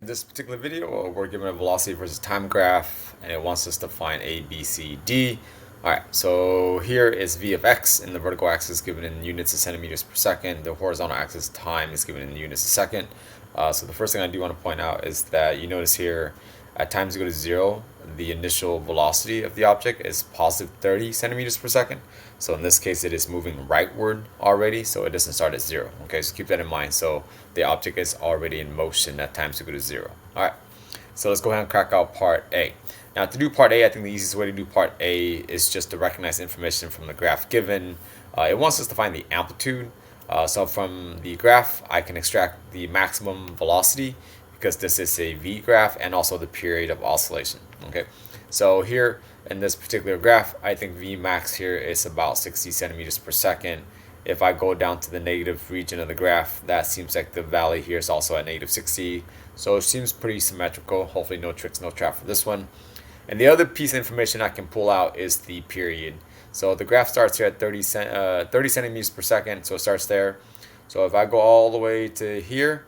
this particular video, we're given a velocity versus time graph, and it wants us to find A, B, C, D. Alright, so here is v of x, and the vertical axis given in units of centimeters per second. The horizontal axis time is given in units a second. So the first thing I do want to point out is that you notice here at times equal to 0, the initial velocity of the object is positive 30 centimeters per second. So in this case, it is moving rightward already, so it doesn't start at 0. Okay, so keep that in mind. So the object is already in motion at times equal to 0. All right, so let's go ahead and crack out part A. Now to do part A, I think the easiest way to do part A is just to recognize information from the graph given. It wants us to find the amplitude. So from the graph, I can extract the maximum velocity because this is a V graph, and also the period of oscillation. Okay, so here in this particular graph, I think V max here is about 60 centimeters per second. If I go down to the negative region of the graph, that seems like the valley here is also at negative 60. So it seems pretty symmetrical. Hopefully no tricks, no trap for this one. And the other piece of information I can pull out is the period. So the graph starts here at 30 centimeters per second, so it starts there. So if I go all the way to here,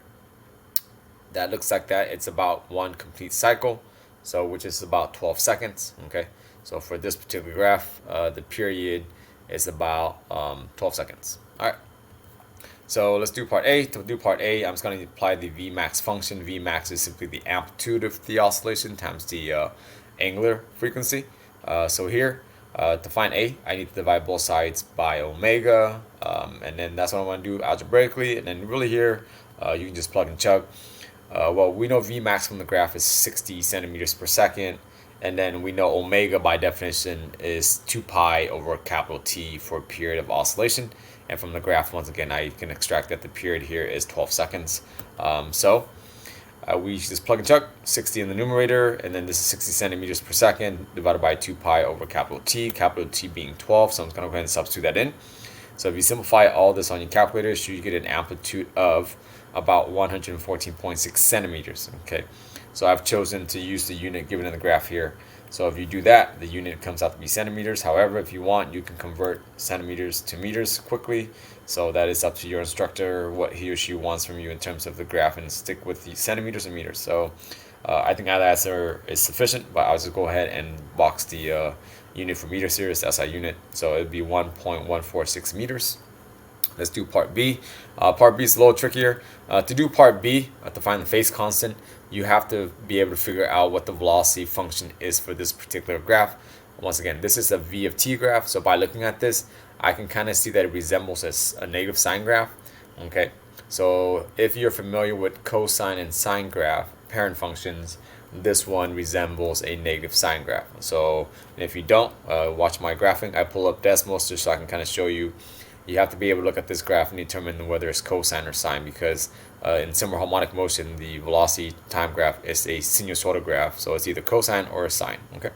that looks like that. It's about one complete cycle, so which is about 12 seconds. Okay, so for this particular graph, the period is about 12 seconds. All right, so let's do part A. To do part A, I'm just going to apply the Vmax function. Vmax is simply the amplitude of the oscillation times the angular frequency. So here, to find A, I need to divide both sides by omega, and then that's what I want to do algebraically. And then really here, you can just plug and chug. Well, we know Vmax from the graph is 60 centimeters per second, and then we know omega by definition is 2 pi over capital T for a period of oscillation. And from the graph, once again, I can extract that the period here is 12 seconds. We just plug and chug 60 in the numerator, and then this is 60 centimeters per second divided by 2 pi over capital T being 12. So I'm going to go ahead and substitute that in. So if you simplify all this on your calculator, you get an amplitude of about 114.6 centimeters. Okay, so I've chosen to use the unit given in the graph here. So if you do that, the unit comes out to be centimeters. However, if you want, you can convert centimeters to meters quickly. So that is up to your instructor, what he or she wants from you in terms of the graph, and stick with the centimeters and meters. So I think that answer is sufficient, but I'll just go ahead and box the unit for meters here is SI unit. So it would be 1.146 meters. Let's do part B. Part B is a little trickier. To do part B, to find the phase constant, you have to be able to figure out what the velocity function is for this particular graph. Once again, this is a V of t graph, so by looking at this, I can kind of see that it resembles a negative sine graph. Okay, so if you're familiar with cosine and sine graph parent functions, this one resembles a negative sine graph. So if you don't, watch my graphing. I pull up decimals just so I can kind of show you. You have to be able to look at this graph and determine whether it's cosine or sine, because in similar harmonic motion, the velocity time graph is a sinusoidal graph, so it's either cosine or a sine. Okay,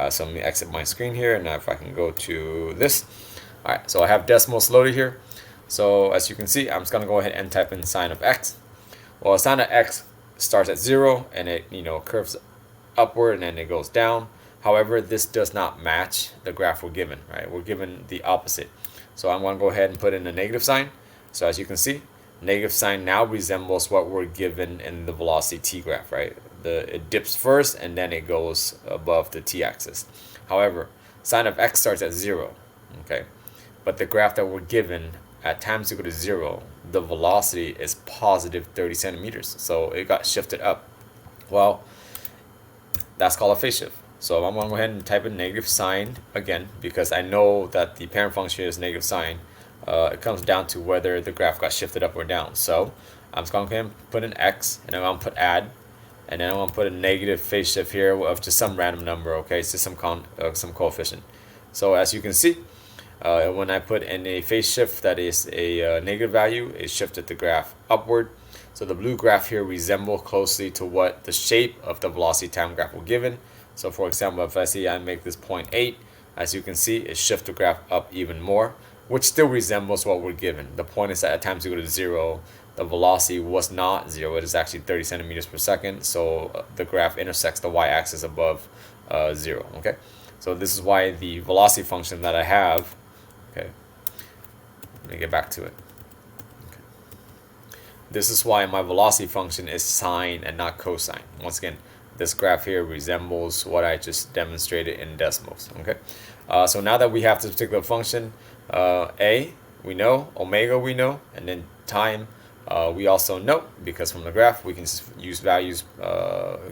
so let me exit my screen here, and now if I can go to this. All right, so I have decimals loaded here. So as you can see, I'm just going to go ahead and type in sine of x. Well, sine of x starts at 0, and it curves upward and then it goes down. However, this does not match the graph we're given. Right, we're given the opposite. So I'm going to go ahead and put in a negative sign. So as you can see, negative sign now resembles what we're given in the velocity t graph, right? It dips first and then it goes above the t-axis. However, sine of x starts at 0, okay? But the graph that we're given at times equal to 0, the velocity is positive 30 centimeters. So it got shifted up. Well, that's called a phase shift. So I'm going to go ahead and type in negative sine again, because I know that the parent function is negative sine. It comes down to whether the graph got shifted up or down. So I'm just going to go ahead and put an x, and I'm going to put add, and then I'm going to put a negative phase shift here of just some random number. Okay, it's just some coefficient. So as you can see, when I put in a phase shift that is a negative value, it shifted the graph upward. So the blue graph here resembles closely to what the shape of the velocity time graph was given. So for example, if I see I make this 0.8, as you can see, it shifts the graph up even more, which still resembles what we're given. The point is that at times equal to 0, the velocity was not 0. It is actually 30 centimeters per second. So the graph intersects the y-axis above 0. Okay, so this is why the velocity function that I have. Okay, let me get back to it. This is why my velocity function is sine and not cosine. Once again, this graph here resembles what I just demonstrated in decimals. Okay, so now that we have this particular function, a we know, omega we know, and then time we also know, because from the graph we can just use values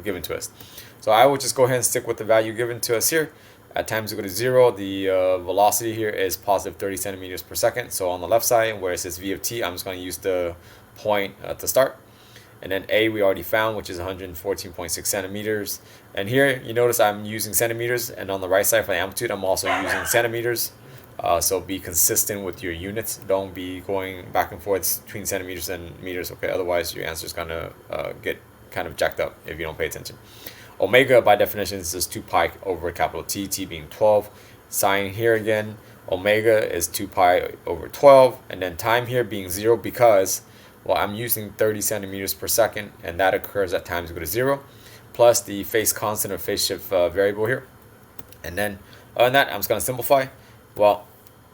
given to us. So I will just go ahead and stick with the value given to us here. At time is equal to 0, the velocity here is positive 30 centimeters per second. So on the left side, where it says v of t, I'm just going to use the point to start. And then a we already found, which is 114.6 centimeters. And here you notice I'm using centimeters, and on the right side for the amplitude I'm also using centimeters. So be consistent with your units. Don't be going back and forth between centimeters and meters. Okay, otherwise your answer is gonna get kind of jacked up if you don't pay attention. Omega by definition is just 2 pi over capital T, T being 12. Sine here again, omega is 2 pi over 12, and then time here being 0 because, well, I'm using 30 centimeters per second, and that occurs at times equal to 0, plus the phase constant or phase shift variable here. And then other than that, I'm just going to simplify. Well,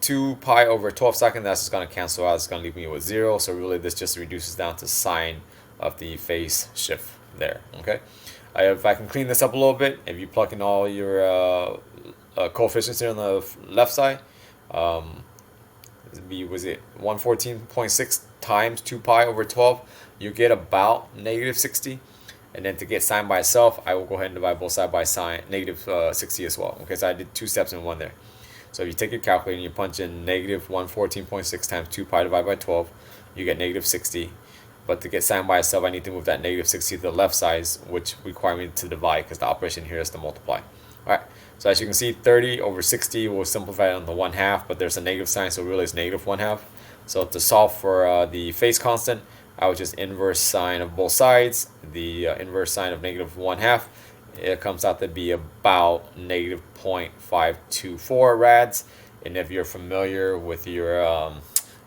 2 pi over 12 seconds, that's just going to cancel out. It's going to leave me with 0. So really this just reduces down to sine of the phase shift there. Okay. If I can clean this up a little bit, if you plug in all your coefficients here on the left side, was it 114.6 times 2 pi over 12, you get about negative 60. And then to get sine by itself, I will go ahead and divide both sides by sine, negative 60 as well. Okay, so I did 2 steps in one there. So if you take your calculator and you punch in negative 114.6 times 2 pi divided by 12, you get negative 60. But to get sine by itself, I need to move that negative 60 to the left side, which requires me to divide because the operation here is to multiply. Alright, so as you can see, 30 over 60 will simplify it on the 1/2, but there's a negative sign, so really it's negative 1/2. So to solve for the phase constant, I would just inverse sine of both sides. The inverse sine of negative 1/2, it comes out to be about negative 0.524 rads. And if you're familiar with your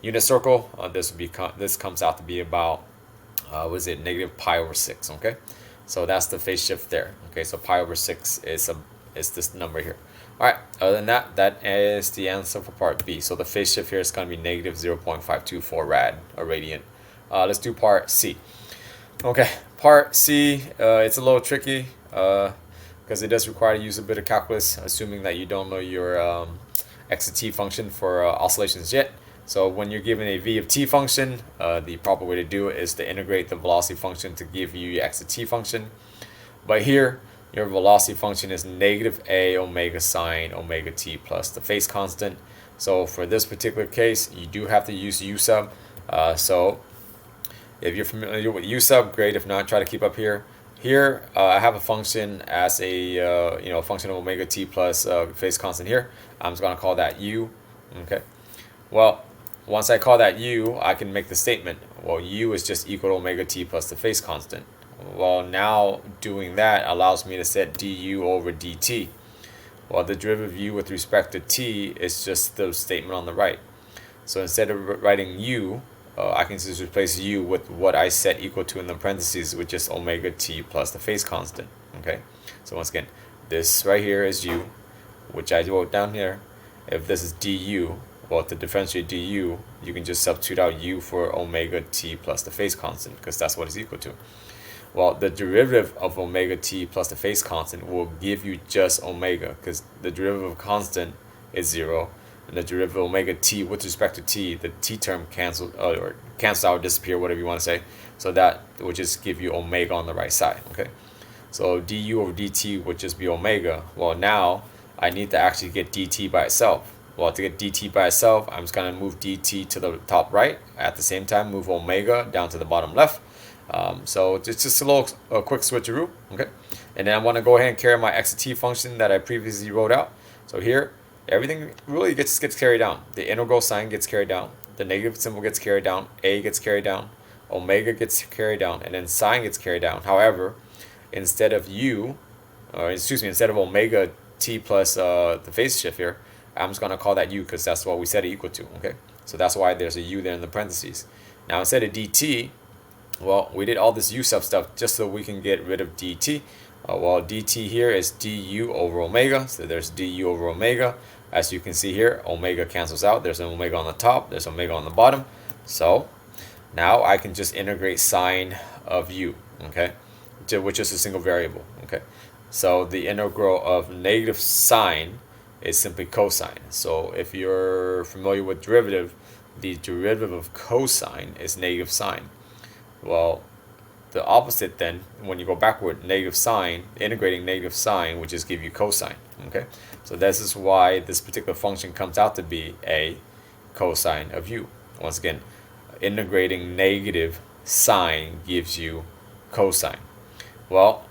unit circle, this comes out to be about negative pi over 6. Okay, so that's the phase shift there. Okay, so pi over 6 is this number here. All right, other than that, that is the answer for part B. So the phase shift here is going to be negative 0.524 rad or radian. Let's do part C. Okay, part C, it's a little tricky because it does require to use a bit of calculus, assuming that you don't know your x to t function for oscillations yet. So when you're given a v of t function, the proper way to do it is to integrate the velocity function to give you your x to t function. But here, your velocity function is negative a omega sine omega t plus the phase constant. So for this particular case, you do have to use u sub. So if you're familiar with u sub, great. If not, try to keep up here. Here, I have a function as a function of omega t plus phase constant here. I'm just going to call that u. Okay. Well, once I call that u, I can make the statement, well, u is just equal to omega t plus the phase constant. Well, now doing that allows me to set du over dt. Well, the derivative of u with respect to t is just the statement on the right. So instead of writing u, I can just replace u with what I set equal to in the parentheses, which is omega t plus the phase constant. Okay, so once again, this right here is u, which I wrote down here. If this is du, well, to differentiate du, you can just substitute out u for omega t plus the phase constant, because that's what it's equal to. Well, the derivative of omega t plus the phase constant will give you just omega, because the derivative of constant is 0, and the derivative of omega t with respect to t, the t term cancels out, disappear, whatever you want to say. So that will just give you omega on the right side. Okay, so du over dt would just be omega. Well, now I need to actually get dt by itself. Well, to get dt by itself, I'm just going to move dt to the top right. At the same time, move omega down to the bottom left. So it's just a quick switcheroo. Okay, and then I want to go ahead and carry my x to t function that I previously wrote out. So here, everything really gets carried down. The integral sign gets carried down. The negative symbol gets carried down. A gets carried down. Omega gets carried down, and then sine gets carried down. However, instead of instead of omega t plus the phase shift here, I'm just going to call that u because that's what we set it equal to. Okay, so that's why there's a u there in the parentheses. Now instead of dt, well, we did all this u sub stuff just so we can get rid of dt. Well, dt here is du over omega, so there's du over omega. As you can see here, omega cancels out. There's an omega on the top, there's omega on the bottom. So Now I can just integrate sine of u, okay, which is a single variable, okay. So the integral of negative sine is simply cosine. So if you're familiar with derivative, the derivative of cosine is negative sine. Well, the opposite then, when you go backward, negative sine, integrating negative sine would just give you cosine, okay. So this is why this particular function comes out to be a cosine of u. Once again, integrating negative sine gives you cosine. Well,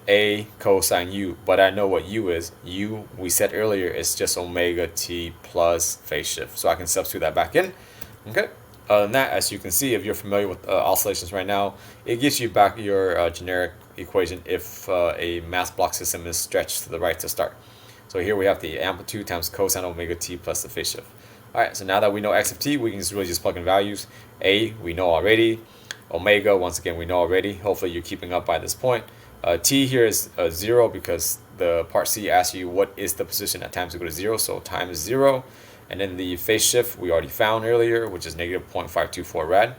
a cosine u, but I know what u is. U, we said earlier, is just omega t plus phase shift. So I can substitute that back in. Okay. Other than that, as you can see, if you're familiar with oscillations right now, it gives you back your generic equation if a mass block system is stretched to the right to start. So here we have the amplitude times cosine omega t plus the phase shift. Alright, so now that we know x of t, we can really just plug in values. A, we know already. Omega, once again, we know already. Hopefully you're keeping up by this point. T here is 0 because the part C asks you what is the position at times equal to 0, so time is 0. And then the phase shift we already found earlier, which is negative 0.524 rad.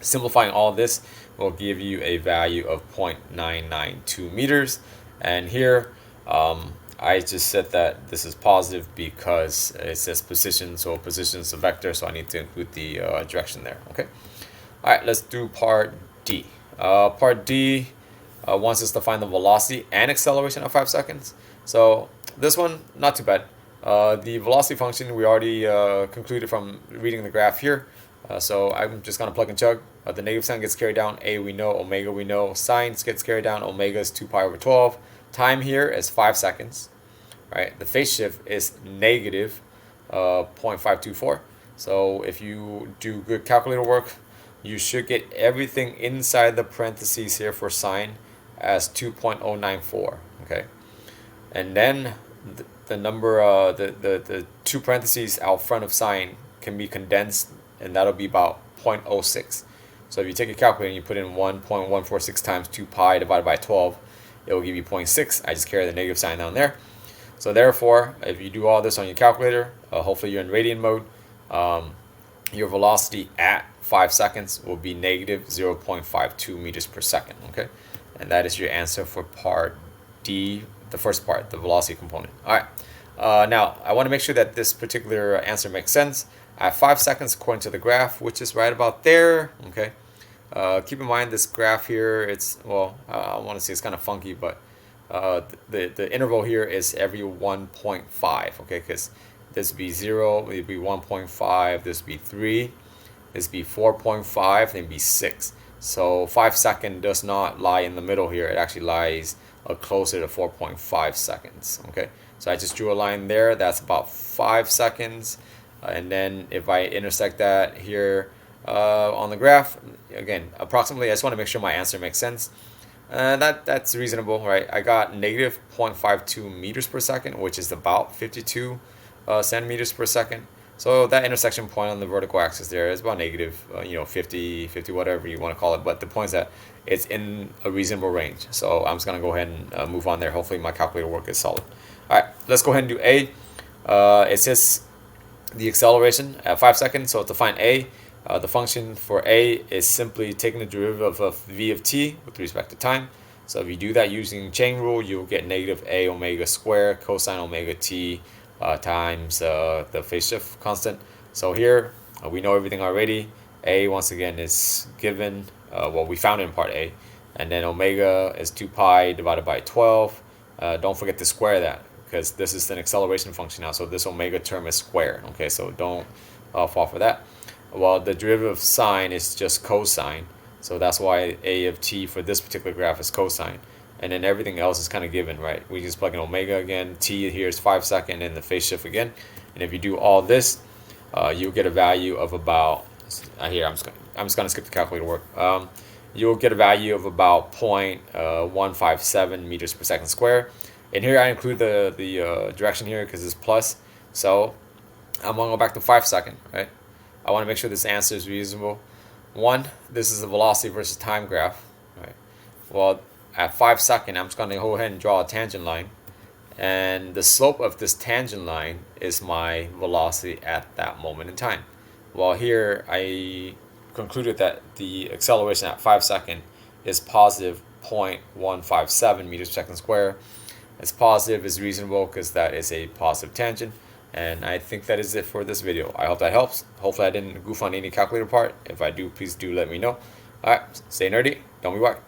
Simplifying all this will give you a value of 0.992 meters. And here, I just said that this is positive because it says position, so position is a vector, so I need to include the direction there, okay? All right, let's do part D. Part D wants us to find the velocity and acceleration at 5 seconds. So this one, not too bad. The velocity function we already concluded from reading the graph here. So I'm just going to plug and chug. The negative sign gets carried down. A we know, omega we know. Sine gets carried down. Omega is 2 pi over 12. Time here is 5 seconds. Right? The phase shift is negative 0.524. So if you do good calculator work, you should get everything inside the parentheses here for sine as 2.094. Okay, and then the number the two parentheses out front of sine can be condensed, and that'll be about 0.06. So if you take a calculator and you put in 1.146 times 2 pi divided by 12, it will give you 0.6. I just carry the negative sign down there. So therefore, if you do all this on your calculator, hopefully you're in radian mode, your velocity at 5 seconds will be negative 0.52 meters per second, okay? And that is your answer for part D, the first part, the velocity component. All right, now I want to make sure that this particular answer makes sense. At 5 seconds according to the graph, which is right about there, okay? Keep in mind this graph here, it's, well, I want to say it's kind of funky, but the interval here is every 1.5, okay? Because this would be 0, it would be 1.5, this would be 3, this would be 4.5, then be 6. So 5 seconds does not lie in the middle here. It actually lies closer to 4.5 seconds. Okay, so I just drew a line there. That's about 5 seconds. And then if I intersect that here on the graph, again, approximately, I just want to make sure my answer makes sense. That's reasonable, right? I got negative 0.52 meters per second, which is about 52 centimeters per second. So that intersection point on the vertical axis there is about negative, 50, whatever you want to call it. But the point is that it's in a reasonable range. So I'm just going to go ahead and move on there. Hopefully my calculator work is solid. All right, let's go ahead and do A. It says the acceleration at 5 seconds. So to find A, the function for A is simply taking the derivative of v of t with respect to time. So if you do that using chain rule, you'll get negative A omega squared cosine omega t times the phase shift constant. So here we know everything already. A once again is given, well, we found it in part A, and then omega is 2 pi divided by 12. Don't forget to square that because this is an acceleration function now, so this omega term is squared. Okay, so don't fall for that. Well, the derivative of sine is just cosine, so that's why A of t for this particular graph is cosine. And then everything else is kind of given, right? We just plug in omega again. T here is 5 seconds, and the phase shift again. And if you do all this, you'll get a value of about. Here, I'm just gonna skip the calculator work. You'll get a value of about 0.157 meters per second square. And here I include the direction here because it's plus. So I'm gonna go back to 5 seconds, right? I want to make sure this answer is reasonable. One, this is a velocity versus time graph, right? Well, at 5 seconds, I'm just going to go ahead and draw a tangent line. And the slope of this tangent line is my velocity at that moment in time. Well, here I concluded that the acceleration at 5 seconds is positive 0.157 meters per second square. It's positive is reasonable because that is a positive tangent. And I think that is it for this video. I hope that helps. Hopefully I didn't goof on any calculator part. If I do, please do let me know. Alright, stay nerdy, don't be whack.